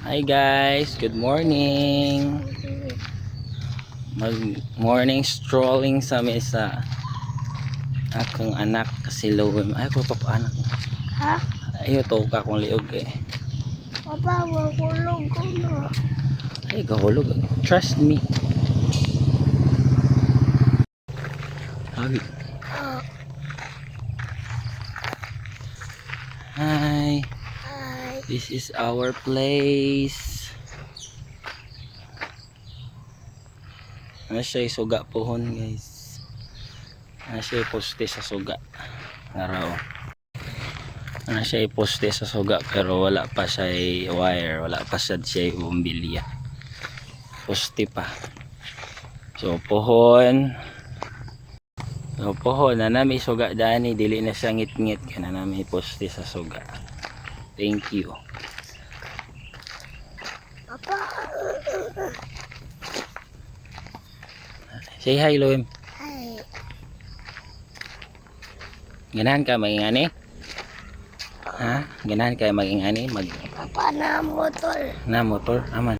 Hi guys, good morning. Mag morning strolling sa mesa. Akong anak kasi lowem. Ay ko anak. Ha? Ayo to ka kung liog eh. Papa, makulog ko na. Ay gahulog. Trust me. Hagi. Ah, Hi. ay. This is our place. Ano siya suga pohon guys. Ano siya poste sa suga. Araw. Ano siya poste sa suga pero wala pa siya wire, wala pa siya bumbilya. Poste pa. So pohon. So pohon na nami suga dani dili na siya ngit-ngit kana nami poste sa suga. Thank you. Papa. Say hi Loem. Ay. Ganahan ka maging ani? Ha? Ganahan ka maging ani? Papa na motor. Na motor aman.